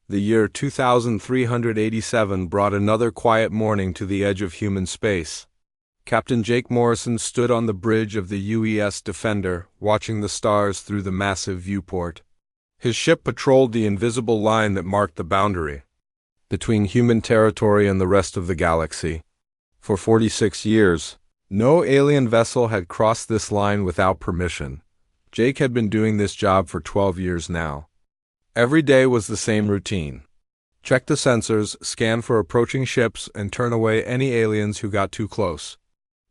The year 2387 brought another quiet morning to the edge of human space. Captain Jake Morrison stood on the bridge of the UES Defender, watching the stars through the massive viewport. His ship patrolled the invisible line that marked the boundary between human territory and the rest of the galaxy. For 46 years, no alien vessel had crossed this line without permission. Jake had been doing this job for 12 years now. Every day was the same routine. Check the sensors, scan for approaching ships, and turn away any aliens who got too close.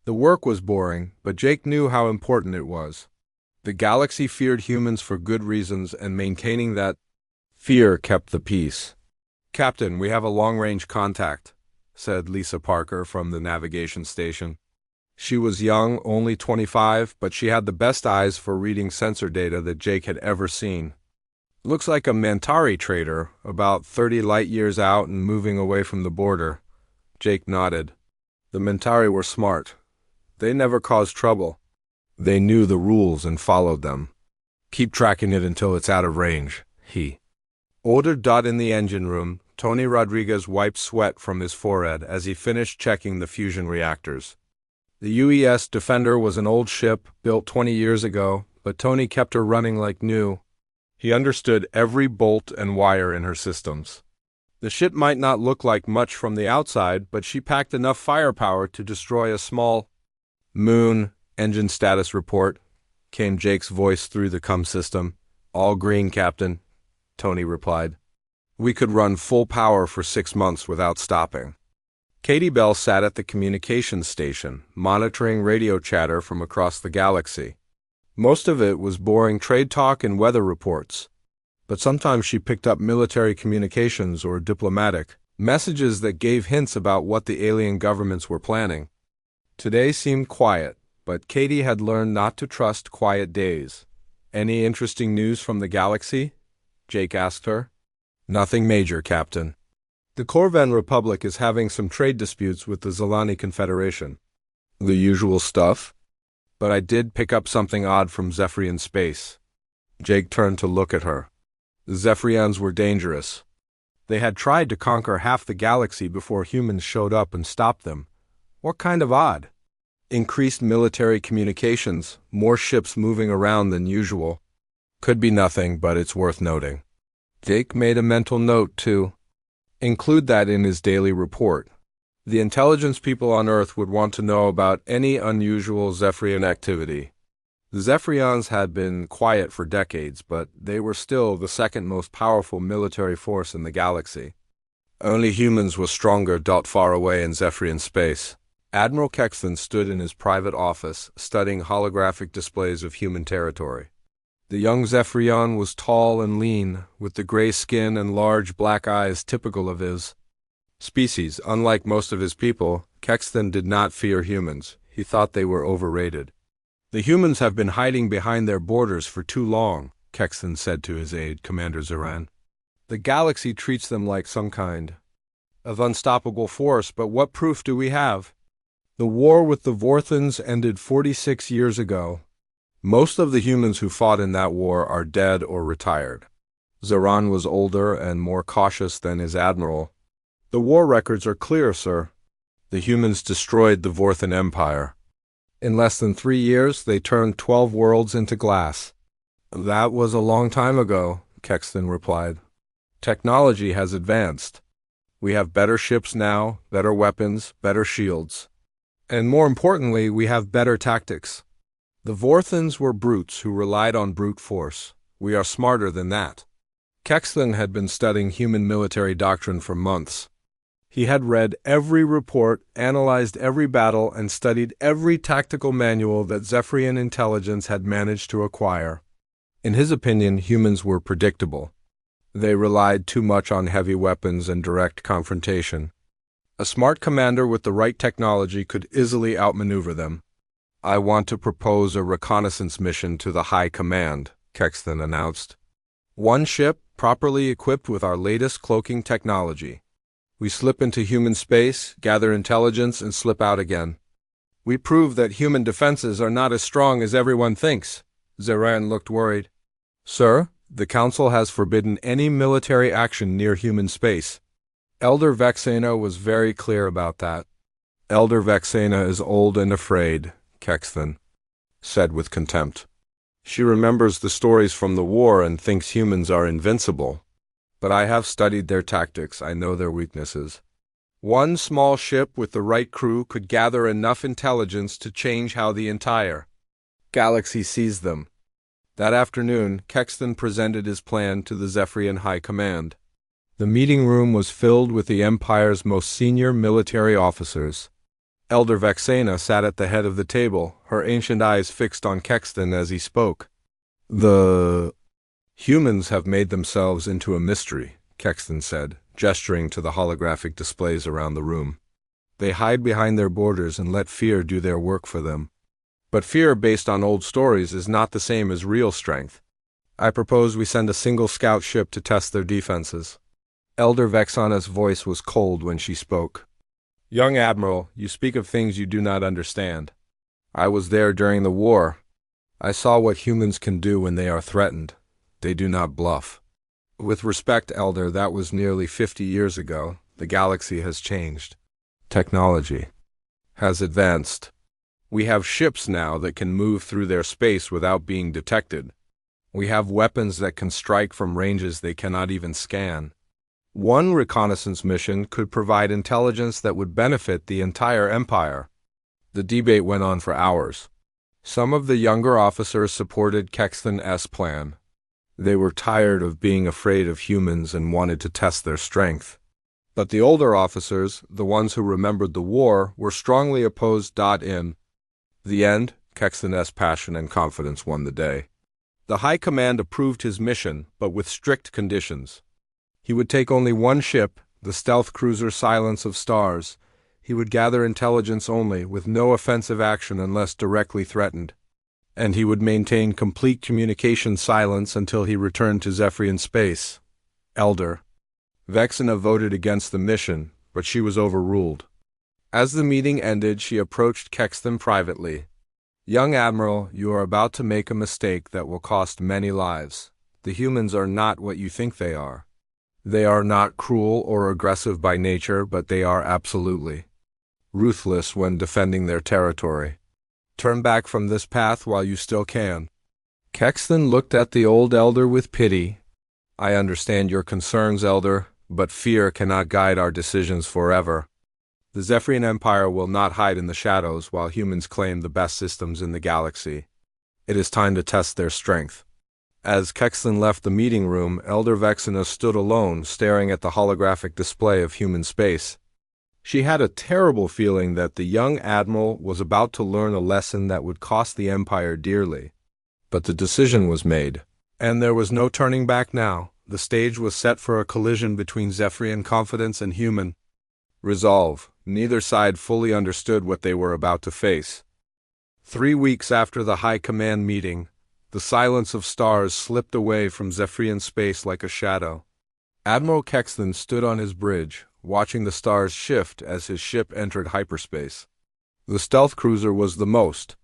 The work was boring, but Jake knew how important it was. The galaxy feared humans for good reasons, and maintaining that fear kept the peace. "Captain, we have a long-range contact," said Lisa Parker from the navigation station. She was young, only 25, but she had the best eyes for reading sensor data that Jake had ever seen. "Looks like a Mantari trader, about 30 light-years out and moving away from the border." Jake nodded. The Mantari were smart. They never caused trouble. They knew the rules and followed them. "Keep tracking it until it's out of range," he ordered. In the engine room, Tony Rodriguez wiped sweat from his forehead as he finished checking the fusion reactors. The UES Defender was an old ship, built 20 years ago, but Tony kept her running like new. He understood every bolt and wire in her systems. The ship might not look like much from the outside, but she packed enough firepower to destroy a small moon. "Engine status report," came Jake's voice through the comm system. "All green, Captain," Tony replied. "We could run full power for 6 months without stopping." Katie Bell sat at the communications station, monitoring radio chatter from across the galaxy. Most of it was boring trade talk and weather reports, but sometimes she picked up military communications or diplomatic messages that gave hints about what the alien governments were planning. Today seemed quiet, but Katie had learned not to trust quiet days. "Any interesting news from the galaxy?" Jake asked her. "Nothing major, Captain. The Corvan Republic is having some trade disputes with the Zelani Confederation." "The usual stuff?" "But I did pick up something odd from Zephyrian space." Jake turned to look at her. The Zephyrians were dangerous. They had tried to conquer half the galaxy before humans showed up and stopped them. "What kind of odd?" "Increased military communications, more ships moving around than usual." "Could be nothing, but it's worth noting." Jake made a mental note to include that in his daily report. The intelligence people on Earth would want to know about any unusual Zephyrian activity. The Zephyrians had been quiet for decades, but they were still the second most powerful military force in the galaxy. Only humans were stronger. Far away in Zephyrian space, Admiral Kexton stood in his private office, studying holographic displays of human territory. The young Zephyrian was tall and lean, with the gray skin and large black eyes typical of his species. Unlike most of his people, Kexton did not fear humans. He thought they were overrated. "The humans have been hiding behind their borders for too long," Kexton said to his aide, Commander Zoran. "The galaxy treats them like some kind of unstoppable force, but what proof do we have? The war with the Vorthans ended 46 years ago. Most of the humans who fought in that war are dead or retired." Zoran was older and more cautious than his admiral. "The war records are clear, sir. The humans destroyed the Vorthan Empire. In less than 3 years, they turned 12 worlds into glass." "That was a long time ago," Kexton replied. "Technology has advanced. We have better ships now, better weapons, better shields. And more importantly, we have better tactics. The Vorthans were brutes who relied on brute force. We are smarter than that." Kexton had been studying human military doctrine for months. He had read every report, analyzed every battle, and studied every tactical manual that Zephyrian intelligence had managed to acquire. In his opinion, humans were predictable. They relied too much on heavy weapons and direct confrontation. A smart commander with the right technology could easily outmaneuver them. "I want to propose a reconnaissance mission to the High Command," Kexton announced. "One ship, properly equipped with our latest cloaking technology. We slip into human space, gather intelligence, and slip out again. We prove that human defenses are not as strong as everyone thinks." Zoran looked worried. "Sir, The Council has forbidden any military action near human space. Elder Vexena was very clear about that. Elder Vexena is old and afraid, Kexthan said with contempt. She remembers the stories from the war and thinks humans are invincible. But I have studied their tactics. I know their weaknesses. One small ship with the right crew could gather enough intelligence to change how the entire galaxy sees them. That afternoon, Kexthan presented his plan to the Zephyrian High Command. The meeting room was filled with the Empire's most senior military officers. Elder Vexena sat at the head of the table, her ancient eyes fixed on Kexthan as he spoke. The humans have made themselves into a mystery, Kexthan said, gesturing to the holographic displays around the room. They hide behind their borders and let fear do their work for them. But fear based on old stories is not the same as real strength. I propose we send a single scout ship to test their defenses. Elder Vexana's voice was cold when she spoke. Young Admiral, you speak of things you do not understand. I was there during the war. I saw what humans can do when they are threatened. They do not bluff. With respect, Elder, that was nearly 50 years ago. The galaxy has changed. Technology has advanced. We have ships now that can move through their space without being detected. We have weapons that can strike from ranges they cannot even scan. One reconnaissance mission could provide intelligence that would benefit the entire Empire. The debate went on for hours. Some of the younger officers supported Kexthan's plan. They were tired of being afraid of humans and wanted to test their strength. But the older officers, the ones who remembered the war, were strongly opposed. In the end, Kexthan's passion and confidence won the day. The High Command approved his mission, but with strict conditions. He would take only one ship, the stealth cruiser Silence of Stars. He would gather intelligence only, with no offensive action unless directly threatened. And he would maintain complete communication silence until he returned to Zephyrian space. Elder Vexena voted against the mission, but she was overruled. As the meeting ended, she approached Kexthan privately. Young Admiral, you are about to make a mistake that will cost many lives. The humans are not what you think they are. They are not cruel or aggressive by nature, but they are absolutely ruthless when defending their territory. Turn back from this path while you still can. Kexthan looked at the old elder with pity. I understand your concerns, Elder, but fear cannot guide our decisions forever. The Zephyrian Empire will not hide in the shadows while humans claim the best systems in the galaxy. It is time to test their strength. As Kexthan left the meeting room, Elder Vexena stood alone, staring at the holographic display of human space. She had a terrible feeling that the young admiral was about to learn a lesson that would cost the Empire dearly. But the decision was made, and there was no turning back now. The stage was set for a collision between Zephyrian confidence and human resolve. Neither side fully understood what they were about to face. 3 weeks after the High Command meeting, the Silence of Stars slipped away from Zephyrian space like a shadow. Admiral Kexthan stood on his bridge, watching the stars shift as his ship entered hyperspace. The stealth cruiser was the most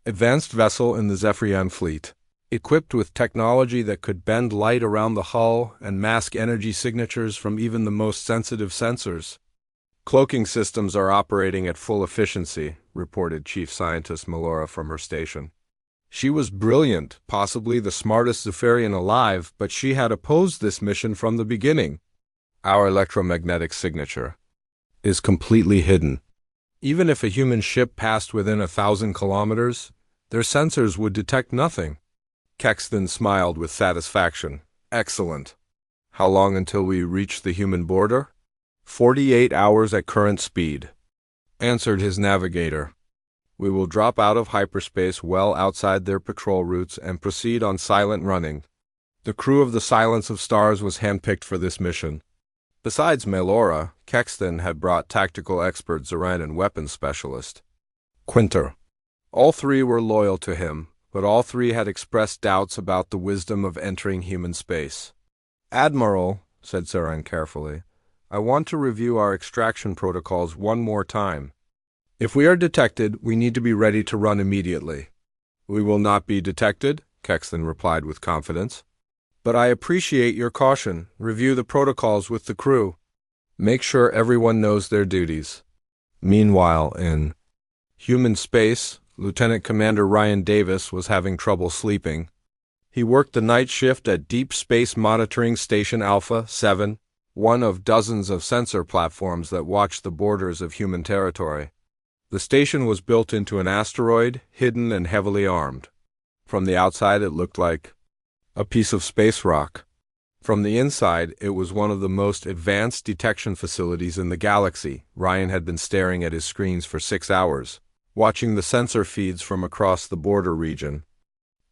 advanced vessel in the Zephyrian fleet, equipped with technology that could bend light around the hull and mask energy signatures from even the most sensitive sensors. Cloaking systems are operating at full efficiency, reported Chief Scientist Melora from her station. She was brilliant, possibly the smartest Zephyrian alive, but she had opposed this mission from the beginning. Our electromagnetic signature is completely hidden. Even if a human ship passed within 1,000 kilometers, their sensors would detect nothing. Kexthan smiled with satisfaction. Excellent. How long until we reach the human border? 48 hours at current speed, answered his navigator. We will drop out of hyperspace well outside their patrol routes and proceed on silent running. The crew of the Silence of Stars was handpicked for this mission. Besides Melora, Kexthan had brought tactical expert Zorandan weapons specialist Quinter. All three were loyal to him, but all three had expressed doubts about the wisdom of entering human space. Admiral, said Zoran carefully, I want to review our extraction protocols one more time. If we are detected, we need to be ready to run immediately. We will not be detected, Kexthan replied with confidence. But I appreciate your caution. Review the protocols with the crew. Make sure everyone knows their duties. Meanwhile, in human space, Lieutenant Commander Ryan Davis was having trouble sleeping. He worked the night shift at Deep Space Monitoring Station Alpha 7, one of dozens of sensor platforms that watch the borders of human territory. The station was built into an asteroid, hidden and heavily armed. From the outside, it looked like a piece of space rock. From the inside, it was one of the most advanced detection facilities in the galaxy. Ryan had been staring at his screens for 6 hours, watching the sensor feeds from across the border region.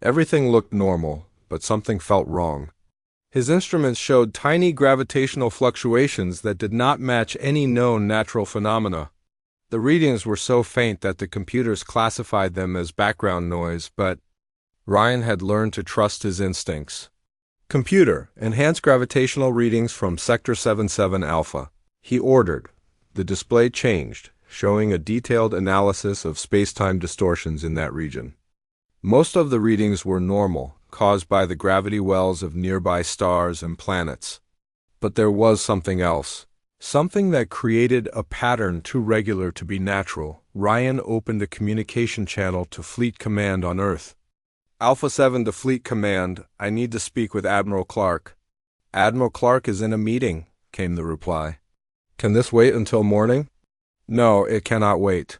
Everything looked normal, but something felt wrong. His instruments showed tiny gravitational fluctuations that did not match any known natural phenomena. The readings were so faint that the computers classified them as background noise, but Ryan had learned to trust his instincts. Computer, enhance gravitational readings from Sector 77 Alpha. He ordered. The display changed, showing a detailed analysis of space-time distortions in that region. Most of the readings were normal, caused by the gravity wells of nearby stars and planets. But there was something else. Something that created a pattern too regular to be natural. Ryan opened a communication channel to Fleet Command on Earth. Alpha 7 to Fleet Command, I need to speak with Admiral Clark. Admiral Clark is in a meeting, came the reply. Can this wait until morning? No, it cannot wait.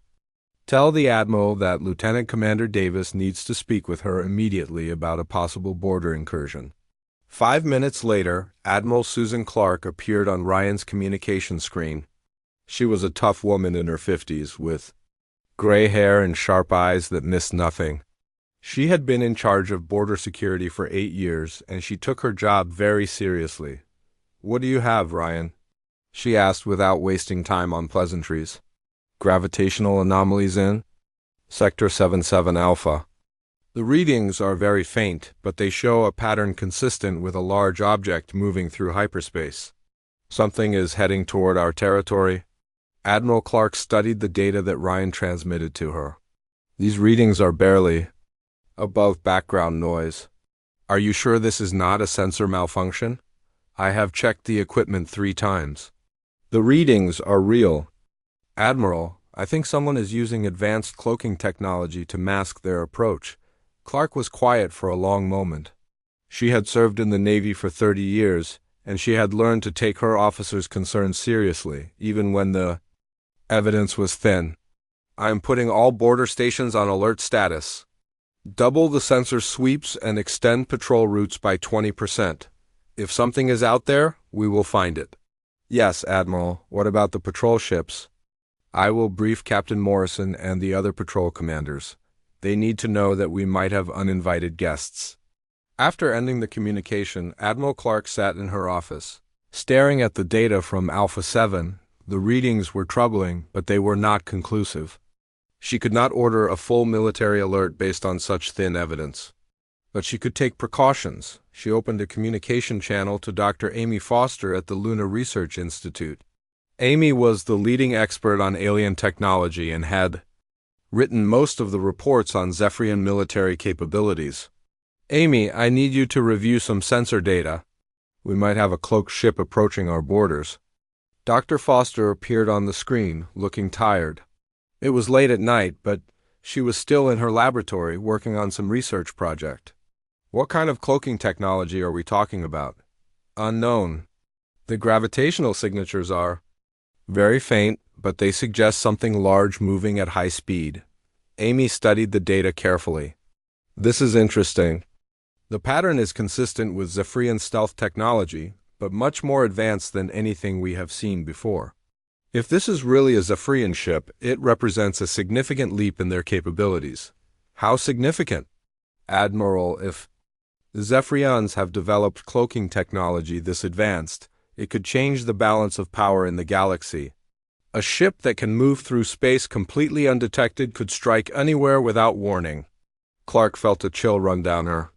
Tell the Admiral that Lieutenant Commander Davis needs to speak with her immediately about a possible border incursion. 5 minutes later, Admiral Susan Clark appeared on Ryan's communication screen. She was a tough woman in her 50s, with gray hair and sharp eyes that missed nothing. She had been in charge of border security for 8 years, and she took her job very seriously. What do you have, Ryan? She asked without wasting time on pleasantries. Gravitational anomalies in Sector 77 Alpha. The readings are very faint, but they show a pattern consistent with a large object moving through hyperspace. Something is heading toward our territory. Admiral Clark studied the data that Ryan transmitted to her. These readings are barely above background noise. Are you sure this is not a sensor malfunction? I have checked the equipment 3 times. The readings are real. Admiral, I think someone is using advanced cloaking technology to mask their approach. Clark was quiet for a long moment. She had served in the Navy for 30 years, and she had learned to take her officers' concerns seriously, even when the evidence was thin. I am putting all border stations on alert status. Double the sensor sweeps and extend patrol routes by 20%. If something is out there, we will find it. Yes, Admiral. What about the patrol ships? I will brief Captain Morrison and the other patrol commanders. They need to know that we might have uninvited guests. After ending the communication, Admiral Clark sat in her office. Staring at the data from Alpha 7, the readings were troubling, but they were not conclusive. She could not order a full military alert based on such thin evidence. But she could take precautions. She opened a communication channel to Dr. Amy Foster at the Lunar Research Institute. Amy was the leading expert on alien technology and had written most of the reports on Zephyrian military capabilities. Amy, I need you to review some sensor data. We might have a cloaked ship approaching our borders. Dr. Foster appeared on the screen, looking tired. It was late at night, but she was still in her laboratory working on some research project. What kind of cloaking technology are we talking about? Unknown. The gravitational signatures are very faint, but they suggest something large moving at high speed. Amy studied the data carefully. This is interesting. The pattern is consistent with Zephyrian stealth technology, but much more advanced than anything we have seen before. If this is really a Zephyrian ship, it represents a significant leap in their capabilities. How significant? Admiral, if the Zephyrians have developed cloaking technology this advanced, it could change the balance of power in the galaxy. A ship that can move through space completely undetected could strike anywhere without warning. Clark felt a chill run down her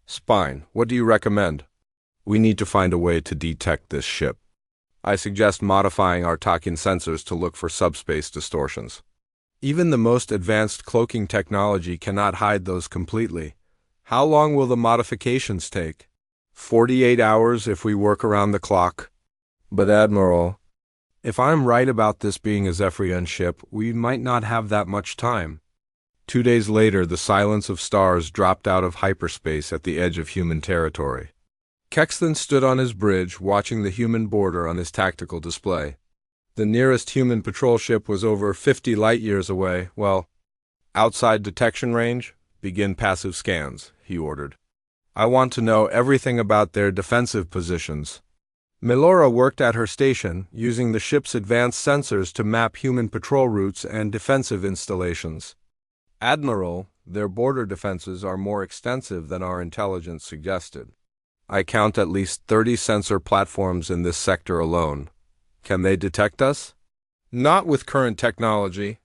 spine. What do you recommend? We need to find a way to detect this ship. I suggest modifying our talking sensors to look for subspace distortions. Even the most advanced cloaking technology cannot hide those completely. How long will the modifications take? 48 hours if we work around the clock. But Admiral, if I'm right about this being a Zephyrian ship, we might not have that much time. 2 days later, the silence of stars dropped out of hyperspace at the edge of human territory. Kexton stood on his bridge, watching the human border on his tactical display. The nearest human patrol ship was over 50 light-years away. Well, outside detection range, begin passive scans, he ordered. I want to know everything about their defensive positions. Melora worked at her station, using the ship's advanced sensors to map human patrol routes and defensive installations. Admiral, their border defenses are more extensive than our intelligence suggested. I count at least 30 sensor platforms in this sector alone. Can they detect us? Not with current technology.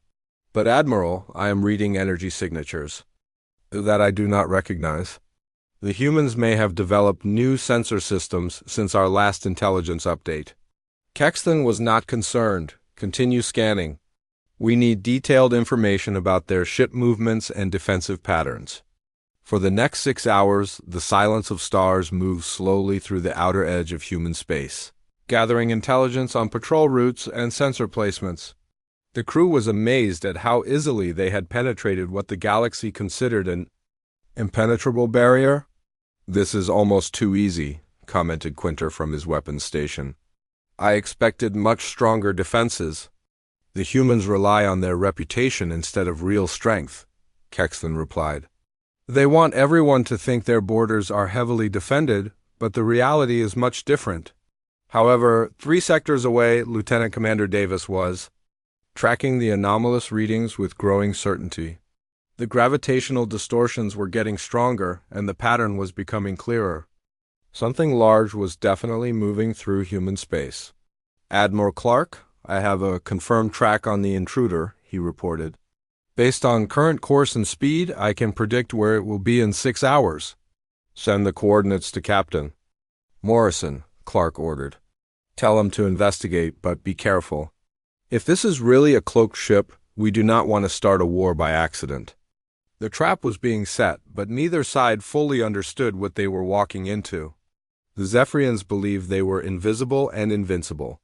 But Admiral, I am reading energy signatures that I do not recognize. The humans may have developed new sensor systems since our last intelligence update. Kexton was not concerned. Continue scanning. We need detailed information about their ship movements and defensive patterns. For the next 6 hours, the silence of stars moved slowly through the outer edge of human space, gathering intelligence on patrol routes and sensor placements. The crew was amazed at how easily they had penetrated what the galaxy considered an impenetrable barrier. This is almost too easy, commented Quinter from his weapons station. I expected much stronger defenses. The humans rely on their reputation instead of real strength, Kexton replied. They want everyone to think their borders are heavily defended, but the reality is much different. However, 3 sectors away, Lieutenant Commander Davis was tracking the anomalous readings with growing certainty. The gravitational distortions were getting stronger, and the pattern was becoming clearer. Something large was definitely moving through human space. Admiral Clark, I have a confirmed track on the intruder, he reported. Based on current course and speed, I can predict where it will be in 6 hours. Send the coordinates to Captain Morrison, Clark ordered. Tell him to investigate, but be careful. If this is really a cloaked ship, we do not want to start a war by accident. The trap was being set, but neither side fully understood what they were walking into. The Zephyrians believed they were invisible and invincible.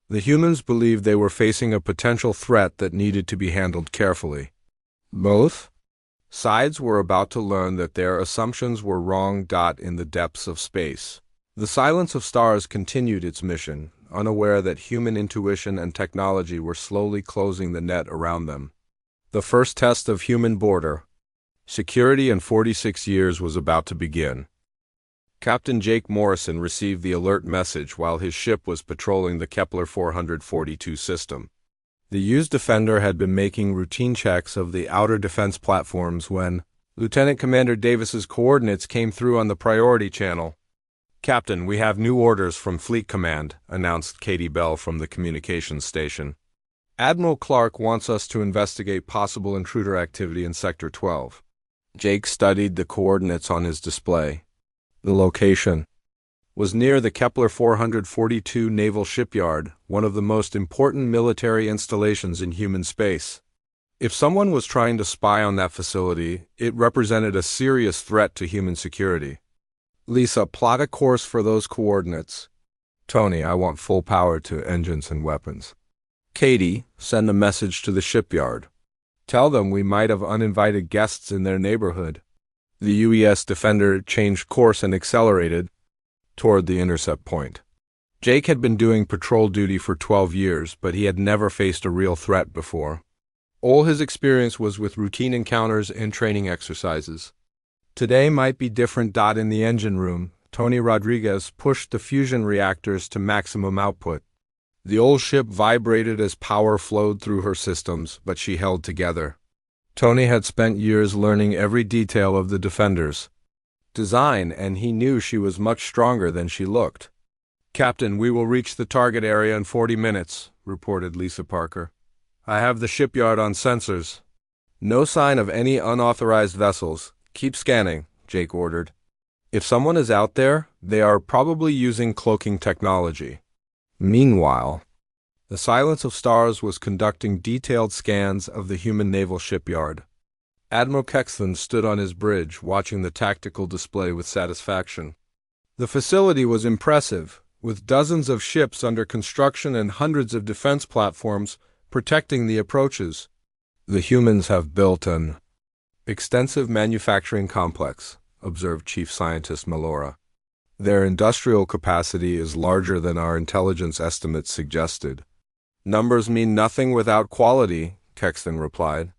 The humans believed they were facing a potential threat that needed to be handled carefully. Both sides were about to learn that their assumptions were wrong. In the depths of space, the silence of stars continued its mission, unaware that human intuition and technology were slowly closing the net around them. The first test of human border security in 46 years was about to begin. Captain Jake Morrison received the alert message while his ship was patrolling the Kepler 442 system. The used Defender had been making routine checks of the outer defense platforms when Lieutenant Commander Davis's coordinates came through on the priority channel. Captain, we have new orders from Fleet Command, announced Katie Bell from the communications station. Admiral Clark wants us to investigate possible intruder activity in Sector 12. Jake studied the coordinates on his display. The location was near the Kepler 442 Naval Shipyard, one of the most important military installations in human space. If someone was trying to spy on that facility, it represented a serious threat to human security. Lisa, plot a course for those coordinates. Tony, I want full power to engines and weapons. Katie, send a message to the shipyard. Tell them we might have uninvited guests in their neighborhood. The UES Defender changed course and accelerated toward the intercept point. Jake had been doing patrol duty for 12 years, but he had never faced a real threat before. All his experience was with routine encounters and training exercises. Today might be different. In the engine room, Tony Rodriguez pushed the fusion reactors to maximum output. The old ship vibrated as power flowed through her systems, but she held together. Tony had spent years learning every detail of the Defender's design, and he knew she was much stronger than she looked. Captain, we will reach the target area in 40 minutes, reported Lisa Parker. I have the shipyard on sensors. No sign of any unauthorized vessels. Keep scanning, Jake ordered. If someone is out there, they are probably using cloaking technology. Meanwhile, the Silence of Stars was conducting detailed scans of the human naval shipyard. Admiral Kexton stood on his bridge, watching the tactical display with satisfaction. The facility was impressive, with dozens of ships under construction and hundreds of defense platforms protecting the approaches. The humans have built an extensive manufacturing complex, observed Chief Scientist Melora. Their industrial capacity is larger than our intelligence estimates suggested. Numbers mean nothing without quality, Kexton replied.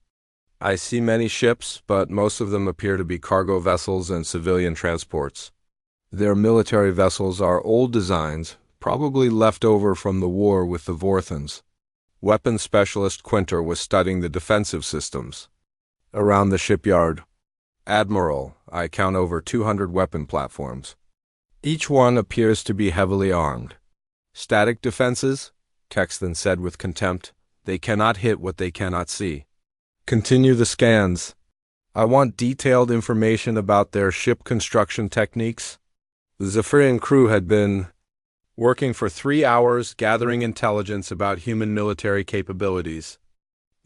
I see many ships, but most of them appear to be cargo vessels and civilian transports. Their military vessels are old designs, probably left over from the war with the Vorthans. Weapons specialist Quinter was studying the defensive systems. Around the shipyard, Admiral, I count over 200 weapon platforms. Each one appears to be heavily armed. Static defenses? Kexton said with contempt. They cannot hit what they cannot see. Continue the scans. I want detailed information about their ship construction techniques. The Zephyrian crew had been working for 3 hours gathering intelligence about human military capabilities.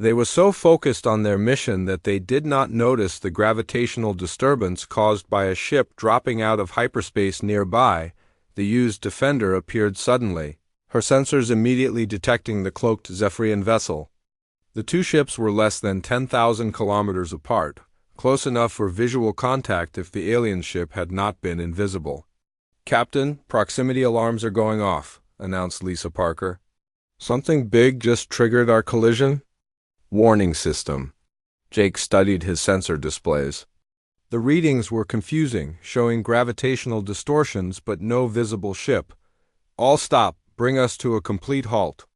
They were so focused on their mission that they did not notice the gravitational disturbance caused by a ship dropping out of hyperspace nearby. The used Defender appeared suddenly, her sensors immediately detecting the cloaked Zephyrian vessel. The two ships were less than 10,000 kilometers apart, close enough for visual contact if the alien ship had not been invisible. Captain, proximity alarms are going off, announced Lisa Parker. Something big just triggered our collision? Warning system. Jake studied his sensor displays. The readings were confusing, showing gravitational distortions but no visible ship. All stop, bring us to a complete halt.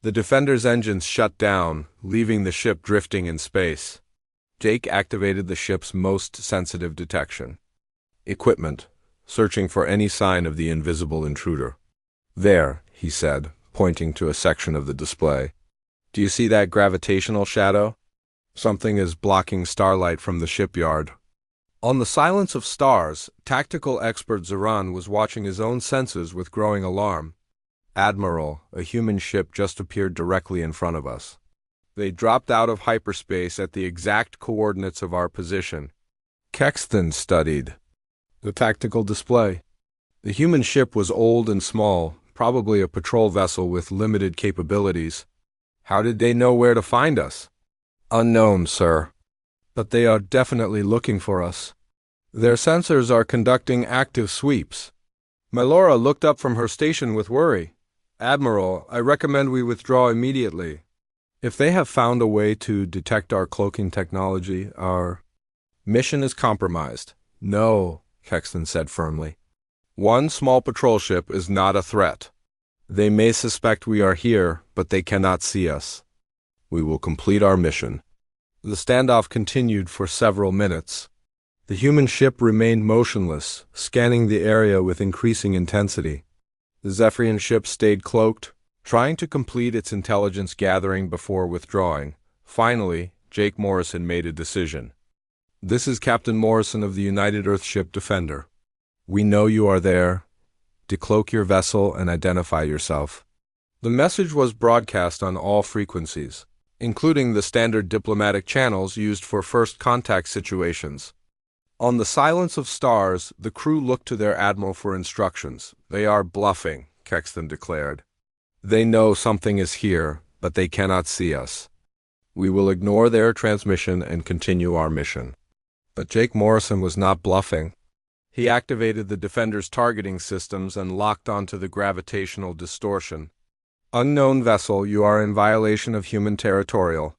The Defender's engines shut down, leaving the ship drifting in space. Jake activated the ship's most sensitive detection. Equipment, searching for any sign of the invisible intruder. There, he said, pointing to a section of the display. Do you see that gravitational shadow? Something is blocking starlight from the shipyard. On the Silence of Stars, tactical expert Zaran was watching his own senses with growing alarm. Admiral, a human ship just appeared directly in front of us. They dropped out of hyperspace at the exact coordinates of our position. Kexton studied the tactical display. The human ship was old and small, probably a patrol vessel with limited capabilities. How did they know where to find us? Unknown, sir. But they are definitely looking for us. Their sensors are conducting active sweeps. Melora looked up from her station with worry. Admiral, I recommend we withdraw immediately. If they have found a way to detect our cloaking technology, our mission is compromised. No, Kexton said firmly. One small patrol ship is not a threat. They may suspect we are here, but they cannot see us. We will complete our mission. The standoff continued for several minutes. The human ship remained motionless, scanning the area with increasing intensity. The Zephyrian ship stayed cloaked, trying to complete its intelligence gathering before withdrawing. Finally, Jake Morrison made a decision. This is Captain Morrison of the United Earthship Defender. We know you are there. Decloak your vessel and identify yourself. The message was broadcast on all frequencies, including the standard diplomatic channels used for first contact situations. On the Silence of Stars, the crew looked to their admiral for instructions. They are bluffing, Kexton declared. They know something is here, but they cannot see us. We will ignore their transmission and continue our mission. But Jake Morrison was not bluffing. He activated the Defender's targeting systems and locked onto the gravitational distortion. Unknown vessel, you are in violation of human territorial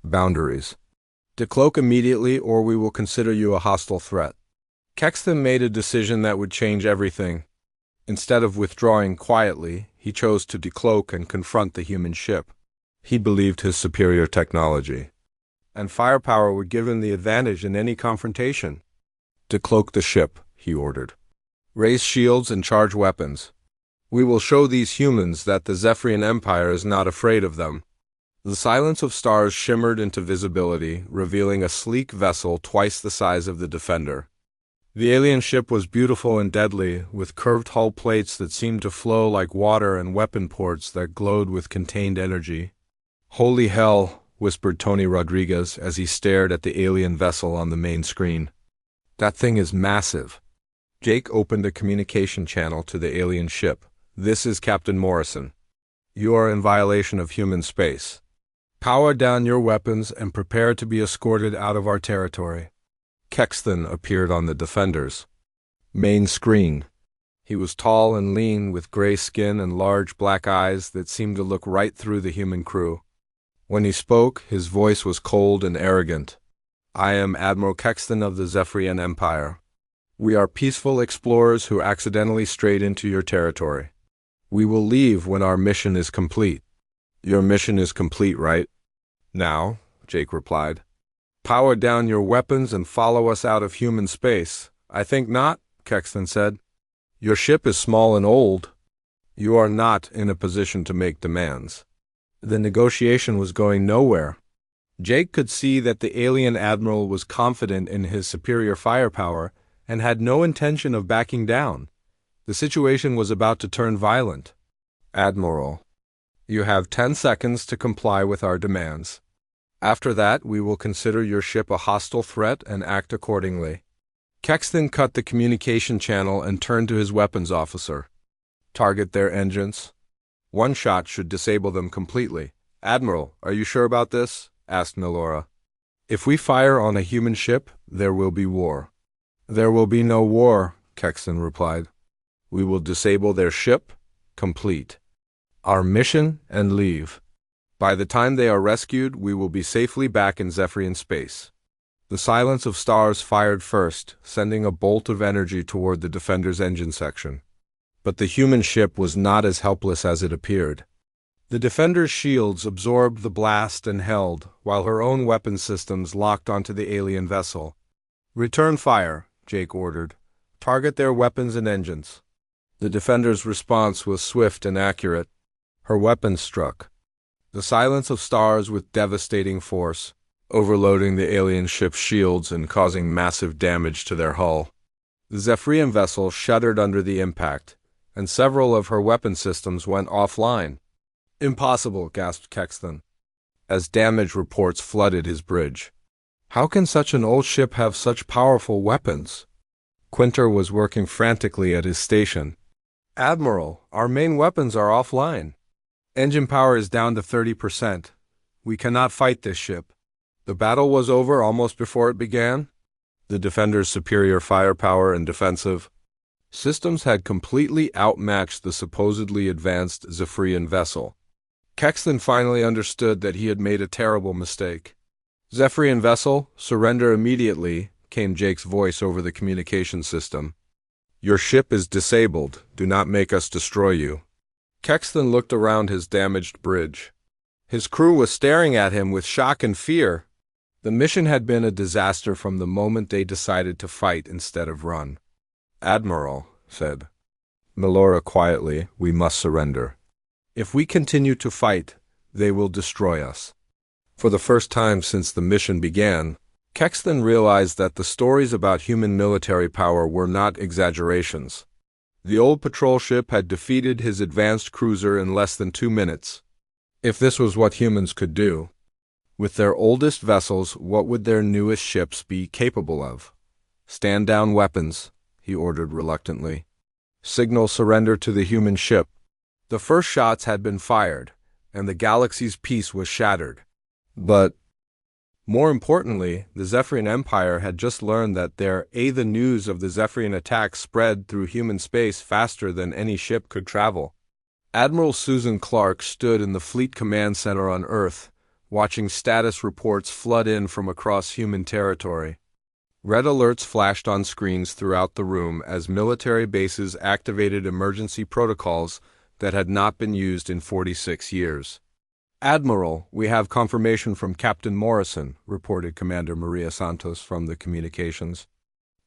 boundaries. Decloak immediately or we will consider you a hostile threat. Kexton made a decision that would change everything. Instead of withdrawing quietly, he chose to decloak and confront the human ship. He believed his superior technology and firepower would give him the advantage in any confrontation. Decloak the ship, he ordered. Raise shields and charge weapons. We will show these humans that the Zephyrian Empire is not afraid of them. The Silence of Stars shimmered into visibility, revealing a sleek vessel twice the size of the Defender. The alien ship was beautiful and deadly, with curved hull plates that seemed to flow like water and weapon ports that glowed with contained energy. Holy hell, whispered Tony Rodriguez as he stared at the alien vessel on the main screen. That thing is massive. Jake opened a communication channel to the alien ship. "This is Captain Morrison. You are in violation of human space. Power down your weapons and prepare to be escorted out of our territory." Kexton appeared on the Defender's main screen. He was tall and lean, with gray skin and large black eyes that seemed to look right through the human crew. When he spoke, his voice was cold and arrogant. "I am Admiral Kexton of the Zephyrian Empire. We are peaceful explorers who accidentally strayed into your territory. We will leave when our mission is complete." "Your mission is complete, right?" "Now," Jake replied. "Power down your weapons and follow us out of human space." "I think not," Kexton said. "Your ship is small and old. You are not in a position to make demands." The negotiation was going nowhere. Jake could see that the alien admiral was confident in his superior firepower and had no intention of backing down. The situation was about to turn violent. "Admiral, you have 10 seconds to comply with our demands. After that, we will consider your ship a hostile threat and act accordingly." Kexton cut the communication channel and turned to his weapons officer. "Target their engines. One shot should disable them completely." "Admiral, are you sure about this?" asked Melora. "If we fire on a human ship, there will be war." "There will be no war," Kexton replied. "We will disable their ship, complete our mission, and leave. By the time they are rescued, we will be safely back in Zephyrian space." The Silence of Stars fired first, sending a bolt of energy toward the Defender's engine section. But the human ship was not as helpless as it appeared. The Defender's shields absorbed the blast and held, while her own weapon systems locked onto the alien vessel. "Return fire," Jake ordered. "Target their weapons and engines." The Defender's response was swift and accurate. Her weapons struck the Silence of Stars with devastating force, overloading the alien ship's shields and causing massive damage to their hull. The Zephyrian vessel shuddered under the impact, and several of her weapon systems went offline. "Impossible," gasped Kexton, as damage reports flooded his bridge. "How can such an old ship have such powerful weapons?" Quinter was working frantically at his station. "Admiral, our main weapons are offline. Engine power is down to 30%. We cannot fight this ship." The battle was over almost before it began. The Defender's superior firepower and defensive systems had completely outmatched the supposedly advanced Zephyrian vessel. Kexton finally understood that he had made a terrible mistake. "Zephyrian vessel, surrender immediately," came Jake's voice over the communication system. "Your ship is disabled. Do not make us destroy you." Kexton looked around his damaged bridge. His crew was staring at him with shock and fear. The mission had been a disaster from the moment they decided to fight instead of run. "Admiral," said Melora quietly, "we must surrender. If we continue to fight, they will destroy us." For the first time since the mission began, Kexton realized that the stories about human military power were not exaggerations. The old patrol ship had defeated his advanced cruiser in less than 2 minutes. If this was what humans could do, with their oldest vessels, what would their newest ships be capable of? "Stand down weapons," he ordered reluctantly. "Signal surrender to the human ship." The first shots had been fired, and the galaxy's peace was shattered. But more importantly, the Zephyrian Empire had just learned that the news of the Zephyrian attack spread through human space faster than any ship could travel. Admiral Susan Clark stood in the Fleet Command Center on Earth, watching status reports flood in from across human territory. Red alerts flashed on screens throughout the room as military bases activated emergency protocols that had not been used in 46 years. "Admiral, we have confirmation from Captain Morrison," reported Commander Maria Santos from the communications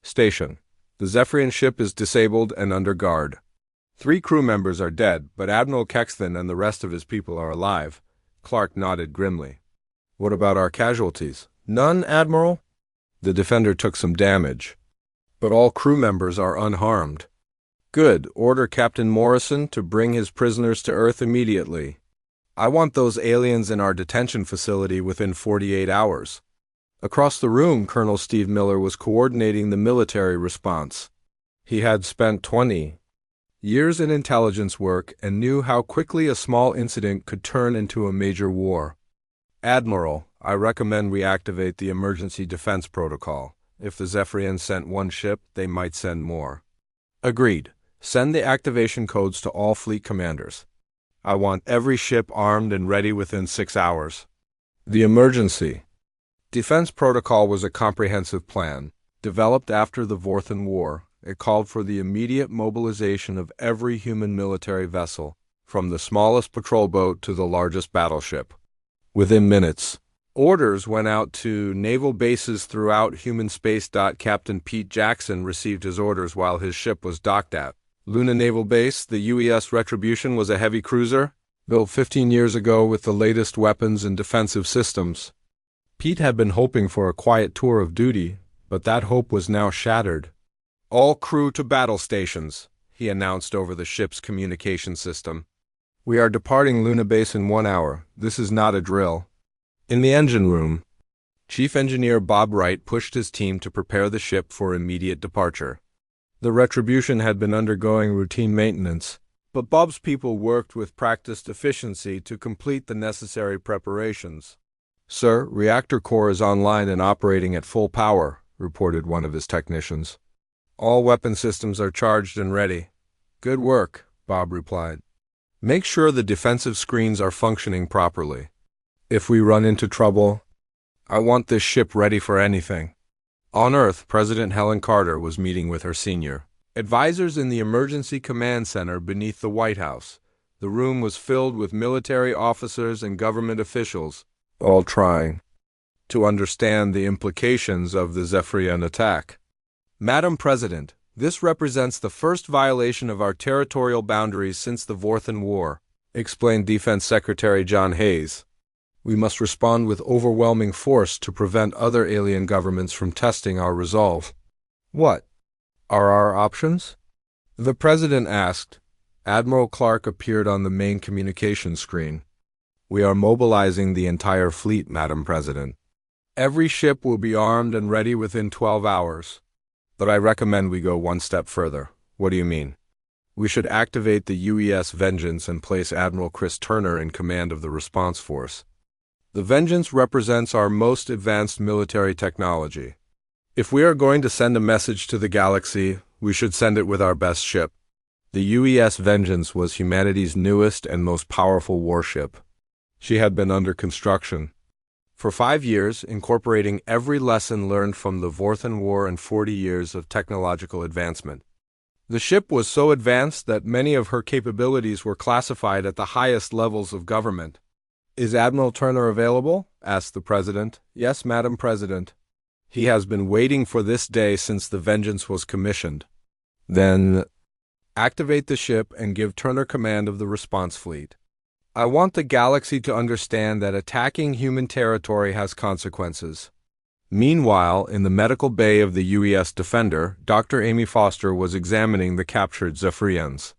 station. "The Zephyrian ship is disabled and under guard. 3 crew members are dead, but Admiral Kexton and the rest of his people are alive." Clark nodded grimly. "What about our casualties?" "None, Admiral. The Defender took some damage, but all crew members are unharmed." "Good. Order Captain Morrison to bring his prisoners to Earth immediately. I want those aliens in our detention facility within 48 hours. Across the room, Colonel Steve Miller was coordinating the military response. He had spent 20 years in intelligence work and knew how quickly a small incident could turn into a major war. Admiral, I recommend we activate the emergency defense protocol. If the Zephyrians sent one ship, they might send more. Agreed. Send the activation codes to all fleet commanders. I want every ship armed and ready within 6 hours. The emergency defense protocol was a comprehensive plan, developed after the Vorthan War. It called for the immediate mobilization of every human military vessel, from the smallest patrol boat to the largest battleship. Within minutes, orders went out to naval bases throughout human space. Captain Pete Jackson received his orders while his ship was docked at Luna Naval Base. The UES Retribution was a heavy cruiser, built 15 years ago with the latest weapons and defensive systems. Pete had been hoping for a quiet tour of duty, but that hope was now shattered. All crew to battle stations, he announced over the ship's communication system. We are departing Luna Base in 1 hour. This is not a drill. In the engine room, Chief Engineer Bob Wright pushed his team to prepare the ship for immediate departure. The Retribution had been undergoing routine maintenance, but Bob's people worked with practiced efficiency to complete the necessary preparations. Sir, reactor core is online and operating at full power, reported one of his technicians. All weapon systems are charged and ready. Good work, Bob replied. Make sure the defensive screens are functioning properly. If we run into trouble, I want this ship ready for anything. On Earth, President Helen Carter was meeting with her senior advisors in the Emergency Command Center beneath the White House. The room was filled with military officers and government officials, all trying to understand the implications of the Zephyrian attack. Madam President, this represents the first violation of our territorial boundaries since the Vorthan War, explained Defense Secretary John Hayes. We must respond with overwhelming force to prevent other alien governments from testing our resolve. What are our options? The President asked. Admiral Clark appeared on the main communication screen. We are mobilizing the entire fleet, Madam President. Every ship will be armed and ready within 12 hours. But I recommend we go one step further. What do you mean? We should activate the UES Vengeance and place Admiral Chris Turner in command of the response force. The Vengeance represents our most advanced military technology. If we are going to send a message to the galaxy, we should send it with our best ship. The UES Vengeance was humanity's newest and most powerful warship. She had been under construction for 5 years, incorporating every lesson learned from the Vorthan War and 40 years of technological advancement. The ship was so advanced that many of her capabilities were classified at the highest levels of government. Is Admiral Turner available? Asked the President. Yes, Madam President. He has been waiting for this day since the Vengeance was commissioned. Then, activate the ship and give Turner command of the response fleet. I want the galaxy to understand that attacking human territory has consequences. Meanwhile, in the medical bay of the UES Defender, Dr. Amy Foster was examining the captured Zephyrians.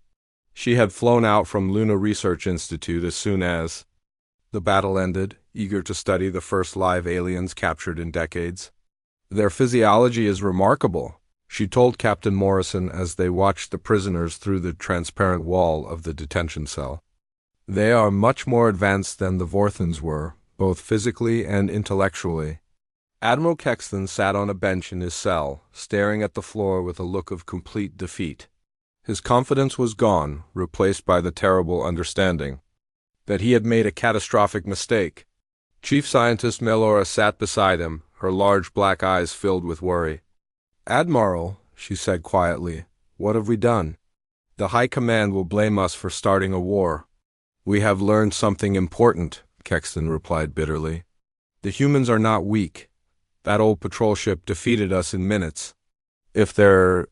She had flown out from Luna Research Institute as soon as the battle ended, eager to study the first live aliens captured in decades. Their physiology is remarkable, she told Captain Morrison as they watched the prisoners through the transparent wall of the detention cell. They are much more advanced than the Vorthans were, both physically and intellectually. Admiral Kexton sat on a bench in his cell, staring at the floor with a look of complete defeat. His confidence was gone, replaced by the terrible understanding that he had made a catastrophic mistake. Chief Scientist Melora sat beside him, her large black eyes filled with worry. Admiral, she said quietly, what have we done? The High Command will blame us for starting a war. We have learned something important, Kexton replied bitterly. The humans are not weak. That old patrol ship defeated us in minutes. If their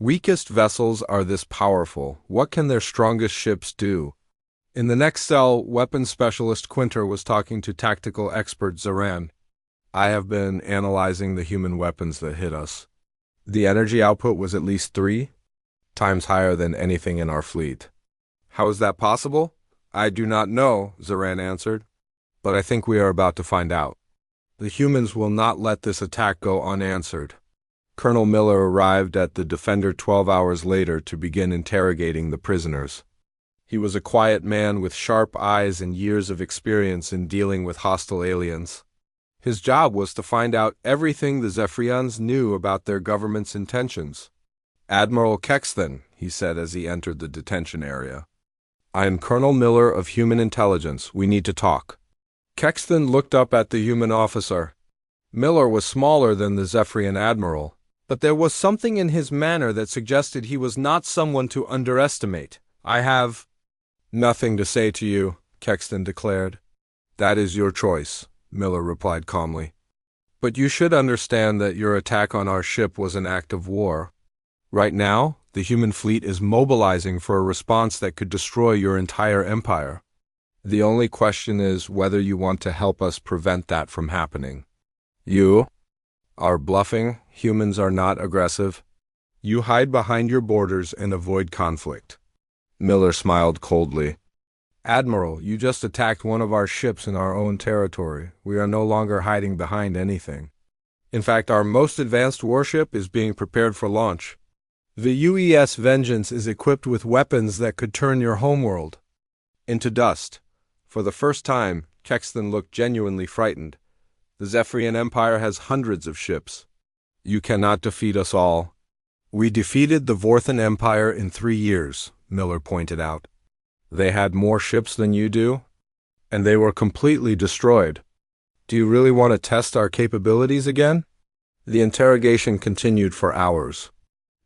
weakest vessels are this powerful, what can their strongest ships do? In the next cell, weapons specialist Quinter was talking to tactical expert Zoran. I have been analyzing the human weapons that hit us. The energy output was at least 3 times higher than anything in our fleet. How is that possible? I do not know, Zoran answered, but I think we are about to find out. The humans will not let this attack go unanswered. Colonel Miller arrived at the Defender 12 hours later to begin interrogating the prisoners. He was a quiet man with sharp eyes and years of experience in dealing with hostile aliens. His job was to find out everything the Zephyrians knew about their government's intentions. "Admiral Kexton," he said as he entered the detention area. "I am Colonel Miller of Human Intelligence. We need to talk." Kexton looked up at the human officer. Miller was smaller than the Zephyrian admiral, but there was something in his manner that suggested he was not someone to underestimate. "I have nothing to say to you," Kexton declared. "That is your choice," Miller replied calmly. "But you should understand that your attack on our ship was an act of war. Right now, the human fleet is mobilizing for a response that could destroy your entire empire. The only question is whether you want to help us prevent that from happening. You are bluffing. Humans are not aggressive. You hide behind your borders and avoid conflict." Miller smiled coldly. "Admiral, you just attacked one of our ships in our own territory. We are no longer hiding behind anything. In fact, our most advanced warship is being prepared for launch. The UES Vengeance is equipped with weapons that could turn your homeworld into dust." For the first time, Kexton looked genuinely frightened. "The Zephyrian Empire has hundreds of ships. You cannot defeat us all." "We defeated the Vorthan Empire in 3 years," Miller pointed out. "They had more ships than you do, and they were completely destroyed. Do you really want to test our capabilities again?" The interrogation continued for hours.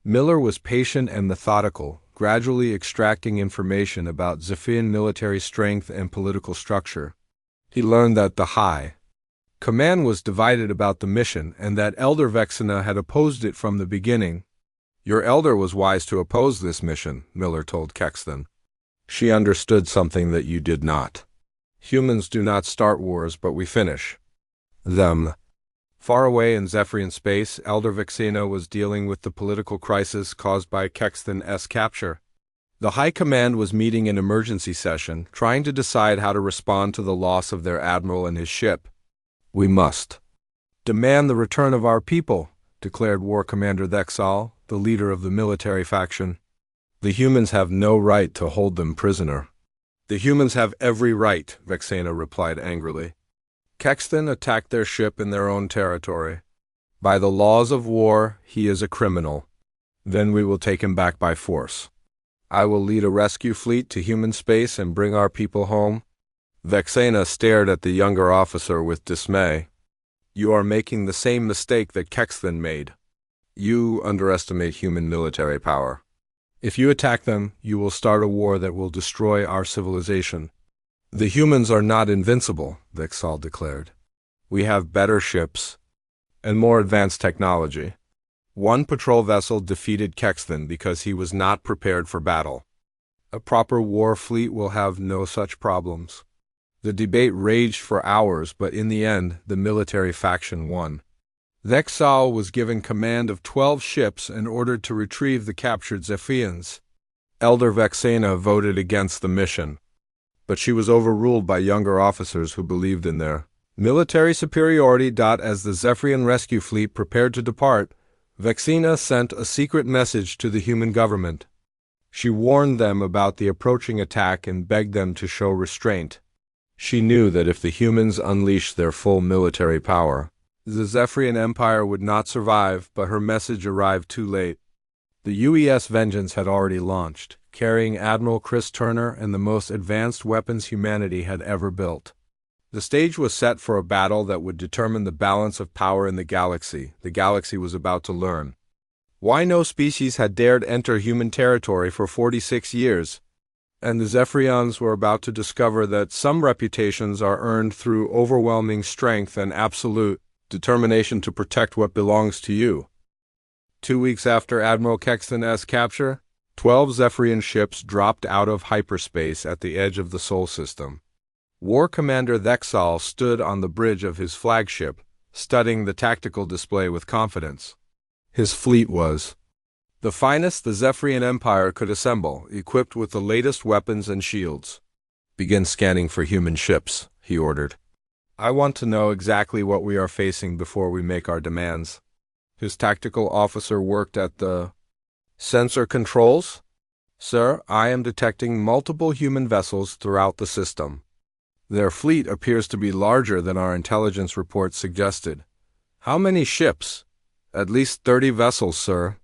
Miller was patient and methodical, gradually extracting information about Zephyrian military strength and political structure. He learned that the High Command was divided about the mission and that Elder Vexena had opposed it from the beginning. "Your elder was wise to oppose this mission," Miller told Kexton. "She understood something that you did not. Humans do not start wars, but we finish them." Far away in Zephyrian space, Elder Vexena was dealing with the political crisis caused by Kexton's capture. The High Command was meeting an emergency session, trying to decide how to respond to the loss of their admiral and his ship. "We must demand the return of our people," declared War Commander Thexal, the leader of the military faction. "The humans have no right to hold them prisoner." "The humans have every right," Vexena replied angrily. "Kexton attacked their ship in their own territory. By the laws of war, he is a criminal. Then we will take him back by force. I will lead a rescue fleet to human space and bring our people home." Vexena stared at the younger officer with dismay. "You are making the same mistake that Kexton made. You underestimate human military power. If you attack them, you will start a war that will destroy our civilization." "The humans are not invincible," Vexal declared. "We have better ships and more advanced technology." One patrol vessel defeated Kexton because he was not prepared for battle. A proper war fleet will have no such problems. The debate raged for hours, but in the end, the military faction won. Vexal was given command of 12 ships and ordered to retrieve the captured Zephyrians. Elder Vexena voted against the mission, but she was overruled by younger officers who believed in their military superiority. As the Zephyrian rescue fleet prepared to depart, Vexena sent a secret message to the human government. She warned them about the approaching attack and begged them to show restraint. She knew that if the humans unleashed their full military power, the Zephyrian Empire would not survive, but her message arrived too late. The UES Vengeance had already launched, carrying Admiral Chris Turner and the most advanced weapons humanity had ever built. The stage was set for a battle that would determine the balance of power in the galaxy. The galaxy was about to learn why no species had dared enter human territory for 46 years, and the Zephyrians were about to discover that some reputations are earned through overwhelming strength and absolute determination to protect what belongs to you. 2 weeks after Admiral Kexton's capture, 12 Zephyrian ships dropped out of hyperspace at the edge of the Sol system. War Commander Thexal stood on the bridge of his flagship, studying the tactical display with confidence. His fleet was the finest the Zephyrian Empire could assemble, equipped with the latest weapons and shields. "Begin scanning for human ships," he ordered. "I want to know exactly what we are facing before we make our demands." His tactical officer worked at the sensor controls. Sir, I am detecting multiple human vessels throughout the system. Their fleet appears to be larger than our intelligence report suggested. How many ships? At least 30 vessels, sir.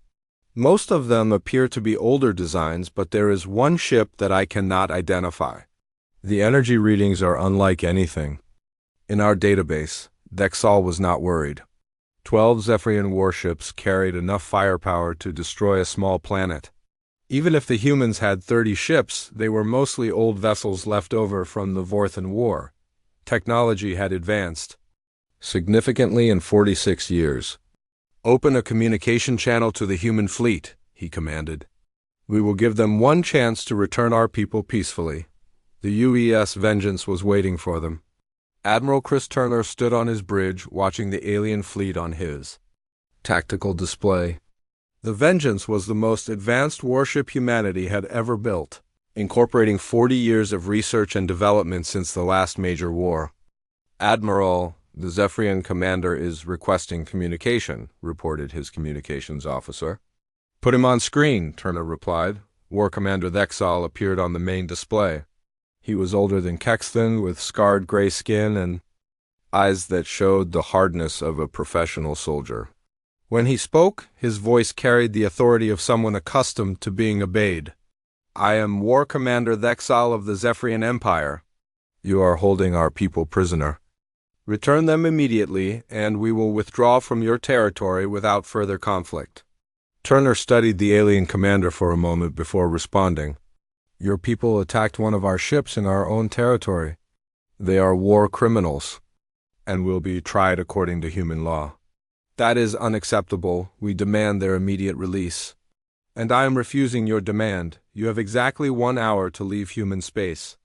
Most of them appear to be older designs, but there is one ship that I cannot identify. The energy readings are unlike anything in our database. Dexal was not worried. 12 Zephyrian warships carried enough firepower to destroy a small planet. Even if the humans had 30 ships, they were mostly old vessels left over from the Vorthan War. Technology had advanced significantly in 46 years. Open a communication channel to the human fleet, he commanded. We will give them one chance to return our people peacefully. The UES Vengeance was waiting for them. Admiral Chris Turner stood on his bridge, watching the alien fleet on his tactical display. The Vengeance was the most advanced warship humanity had ever built, incorporating 40 years of research and development since the last major war. Admiral, the Zephyrian commander is requesting communication, reported his communications officer. Put him on screen, Turner replied. War Commander Thexal appeared on the main display. He was older than Kexthan, with scarred gray skin and eyes that showed the hardness of a professional soldier. When he spoke, his voice carried the authority of someone accustomed to being obeyed. I am War Commander Thexal of the Zephyrian Empire. You are holding our people prisoner. Return them immediately, and we will withdraw from your territory without further conflict. Turner studied the alien commander for a moment before responding. Your people attacked one of our ships in our own territory. They are war criminals, and will be tried according to human law. That is unacceptable. We demand their immediate release. And I am refusing your demand. You have exactly 1 hour to leave human space.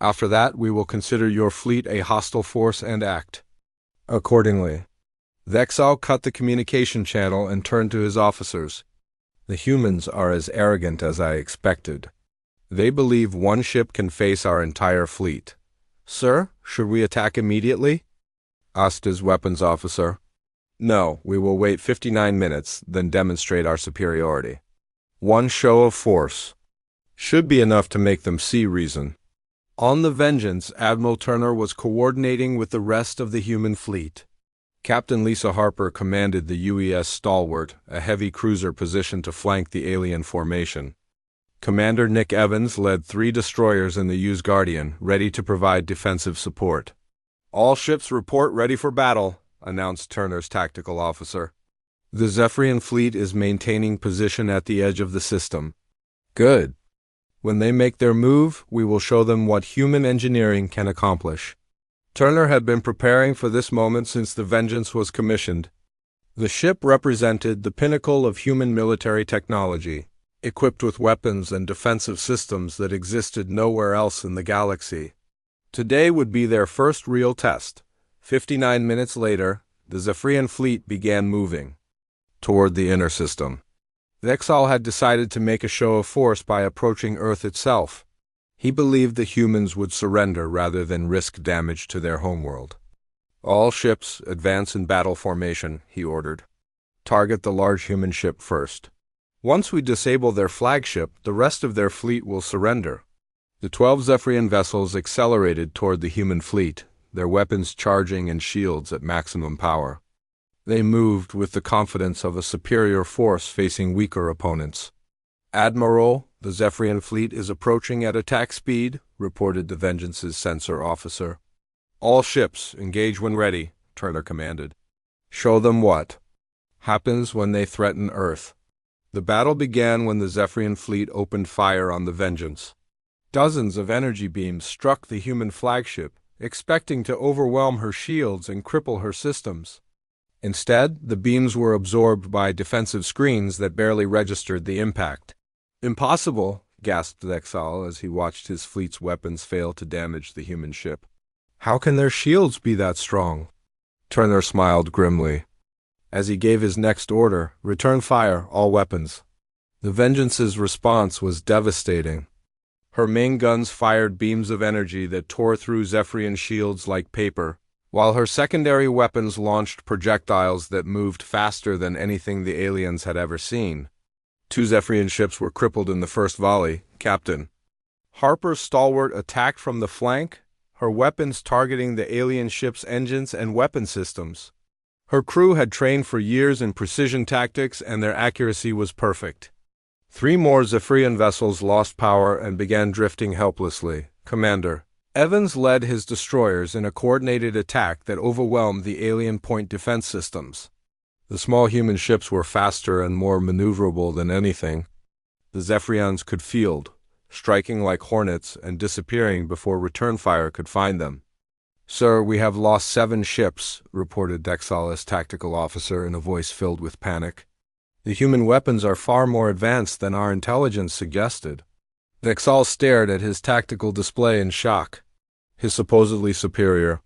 After that, we will consider your fleet a hostile force and act accordingly. Thexal cut the communication channel and turned to his officers. The humans are as arrogant as I expected. They believe one ship can face our entire fleet. Sir, should we attack immediately? Asked his weapons officer. No, we will wait 59 minutes, then demonstrate our superiority. One show of force should be enough to make them see reason. On the Vengeance, Admiral Turner was coordinating with the rest of the human fleet. Captain Lisa Harper commanded the UES Stalwart, a heavy cruiser positioned to flank the alien formation. Commander Nick Evans led 3 destroyers in the Hughes Guardian, ready to provide defensive support. All ships report ready for battle, announced Turner's tactical officer. The Zephyrian fleet is maintaining position at the edge of the system. Good. When they make their move, we will show them what human engineering can accomplish. Turner had been preparing for this moment since the Vengeance was commissioned. The ship represented the pinnacle of human military technology, equipped with weapons and defensive systems that existed nowhere else in the galaxy. Today would be their first real test. 59 minutes later, the Zephyrian fleet began moving toward the inner system. Thexal had decided to make a show of force by approaching Earth itself. He believed the humans would surrender rather than risk damage to their homeworld. All ships advance in battle formation, he ordered. Target the large human ship first. Once we disable their flagship, the rest of their fleet will surrender. The 12 Zephyrian vessels accelerated toward the human fleet, their weapons charging and shields at maximum power. They moved with the confidence of a superior force facing weaker opponents. Admiral, the Zephyrian fleet is approaching at attack speed, reported the Vengeance's sensor officer. All ships, engage when ready, Turner commanded. Show them what happens when they threaten Earth. The battle began when the Zephyrian fleet opened fire on the Vengeance. Dozens of energy beams struck the human flagship, expecting to overwhelm her shields and cripple her systems. Instead, the beams were absorbed by defensive screens that barely registered the impact. Impossible, gasped Thexal as he watched his fleet's weapons fail to damage the human ship. How can their shields be that strong? Turner smiled grimly. As he gave his next order, return fire, all weapons. The Vengeance's response was devastating. Her main guns fired beams of energy that tore through Zephyrian shields like paper, while her secondary weapons launched projectiles that moved faster than anything the aliens had ever seen. 2 Zephyrian ships were crippled in the first volley, Captain. Harper's stalwart attacked from the flank, her weapons targeting the alien ship's engines and weapon systems. Her crew had trained for years in precision tactics, and their accuracy was perfect. 3 more Zephyrian vessels lost power and began drifting helplessly. Commander Evans led his destroyers in a coordinated attack that overwhelmed the alien point defense systems. The small human ships were faster and more maneuverable than anything the Zephyrians could field, striking like hornets and disappearing before return fire could find them. "Sir, we have lost 7 ships," reported Dexal's tactical officer in a voice filled with panic. "The human weapons are far more advanced than our intelligence suggested." Dexal stared at his tactical display in shock. His supposedly superior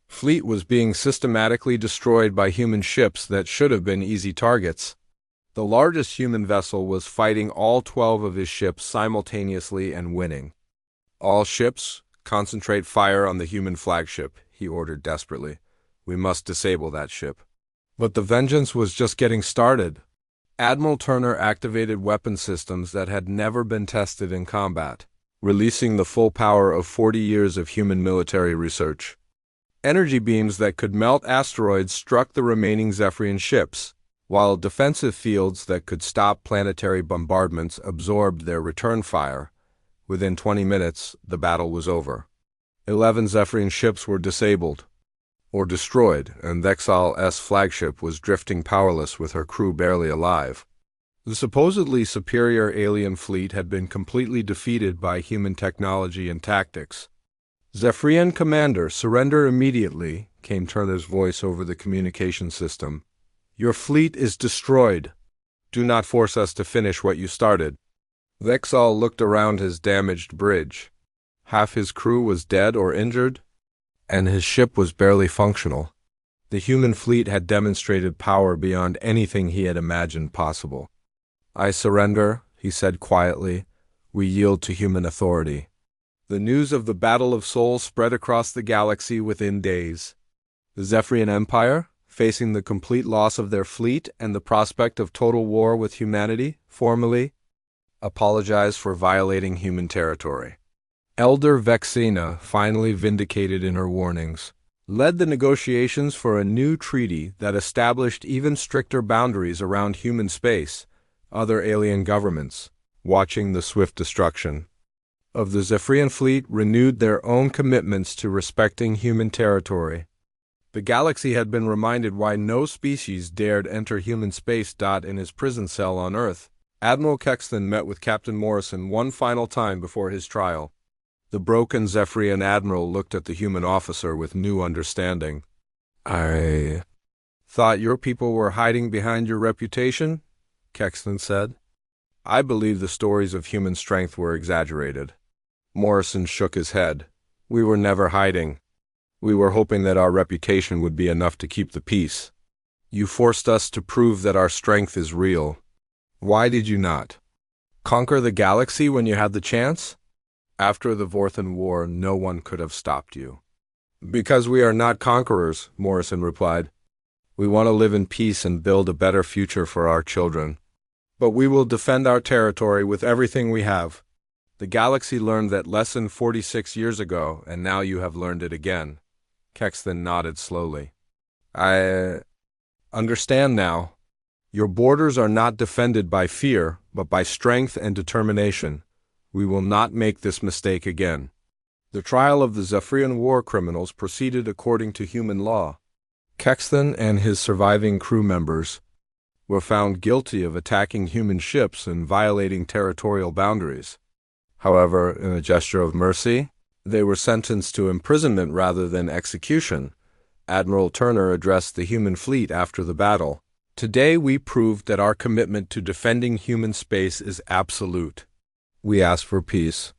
fleet was being systematically destroyed by human ships that should have been easy targets. The largest human vessel was fighting all 12 of his ships simultaneously and winning. "All ships, concentrate fire on the human flagship," he ordered desperately. "We must disable that ship." But the vengeance was just getting started. Admiral Turner activated weapon systems that had never been tested in combat, releasing the full power of 40 years of human military research. Energy beams that could melt asteroids struck the remaining Zephyrian ships, while defensive fields that could stop planetary bombardments absorbed their return fire. Within 20 minutes, the battle was over. 11 Zephyrian ships were disabled or destroyed, and Dexal's flagship was drifting powerless with her crew barely alive. The supposedly superior alien fleet had been completely defeated by human technology and tactics. "Zephyrian Commander, surrender immediately," came Turner's voice over the communication system. "Your fleet is destroyed. Do not force us to finish what you started." Dexal looked around his damaged bridge. Half his crew was dead or injured, and his ship was barely functional. The human fleet had demonstrated power beyond anything he had imagined possible. "I surrender," he said quietly. "We yield to human authority." The news of the Battle of Souls spread across the galaxy within days. The Zephyrian Empire, facing the complete loss of their fleet and the prospect of total war with humanity, formally apologized for violating human territory. Elder Vexena, finally vindicated in her warnings, led the negotiations for a new treaty that established even stricter boundaries around human space. Other alien governments, watching the swift destruction of the Zephyrian fleet, renewed their own commitments to respecting human territory. The galaxy had been reminded why no species dared enter human space. In his prison cell on Earth, Admiral Kexton met with Captain Morrison one final time before his trial. The broken Zephyrian admiral looked at the human officer with new understanding. "I thought your people were hiding behind your reputation," Kexton said. "I believe the stories of human strength were exaggerated." Morrison shook his head. "We were never hiding. We were hoping that our reputation would be enough to keep the peace. You forced us to prove that our strength is real. Why did you not conquer the galaxy when you had the chance? After the Vorthan War, no one could have stopped you." "Because we are not conquerors," Morrison replied. "We want to live in peace and build a better future for our children. But we will defend our territory with everything we have. The galaxy learned that lesson 46 years ago, and now you have learned it again." Kexton nodded slowly. "I understand now. Your borders are not defended by fear, but by strength and determination. We will not make this mistake again." The trial of the Zephyrian war criminals proceeded according to human law. Kexton and his surviving crew members were found guilty of attacking human ships and violating territorial boundaries. However, in a gesture of mercy, they were sentenced to imprisonment rather than execution. Admiral Turner addressed the human fleet after the battle. "Today we proved that our commitment to defending human space is absolute. We asked for peace,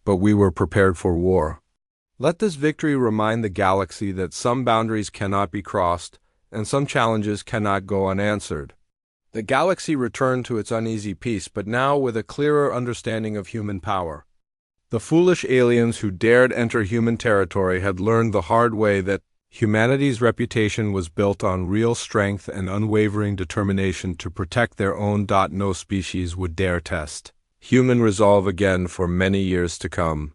but we were prepared for war. Let this victory remind the galaxy that some boundaries cannot be crossed, and some challenges cannot go unanswered." The galaxy returned to its uneasy peace, but now with a clearer understanding of human power. The foolish aliens who dared enter human territory had learned the hard way that Humanity's reputation was built on real strength and unwavering determination to protect their own. No species would dare test human resolve again for many years to come.